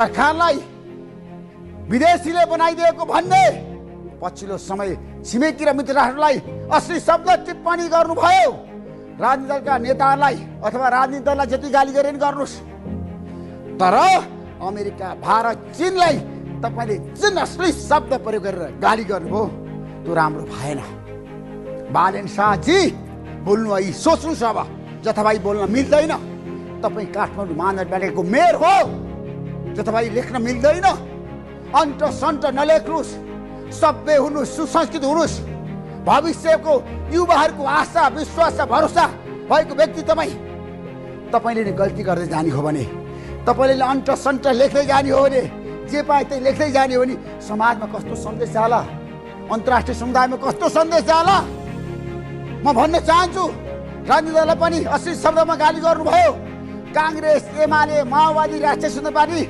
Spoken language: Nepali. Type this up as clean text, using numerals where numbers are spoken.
सरकारलाई विदेशीले बनाइदिएको भन्ने पछिल्लो समय छिमेकी र मित्र राष्ट्रलाई असली शब्द टिप्पणी गर्नुभयो। राजनीतिक दलका नेताहरूलाई अथवा राजनीतिक दललाई जति गाली गरे नि गर्नुहोस्, तर अमेरिका, भारत, चीनलाई तपाईँले जुन असली शब्द प्रयोग गरेर गाली गर्नुभयो त्यो राम्रो भएन। बालेन शाहजी बोल्नु है, सोच्नुहोस्। अब जथाभाइ बोल्न मिल्दैन। तपाईँ काठमाडौँ महानगरपालिकाको मेयर हो, जथाभाइ लेख्न मिल्दैन। अन्त सन्त नलेख्नुहोस्, सभ्य हुनुहोस्, सुसंस्कृत हुनुहोस्। भविष्यको युवाहरूको आशा, विश्वास, भरोसा भएको व्यक्ति तपाईँले नै गल्ती गर्दै जाने हो भने, तपाईँले अन्त सन्त लेख्दै जाने हो भने, जे पाए त्यही लेख्दै जाने हो भने समाजमा कस्तो सन्देश जाला, अन्तर्राष्ट्रिय समुदायमा कस्तो सन्देश जाला। म भन्न चाहन्छु, राजनीतिक दललाई पनि असली शब्दमा गाली गर्नुभयो। काङ्ग्रेस, एमाले, माओवादी, राष्ट्रिय स्वतन्त्र पार्टी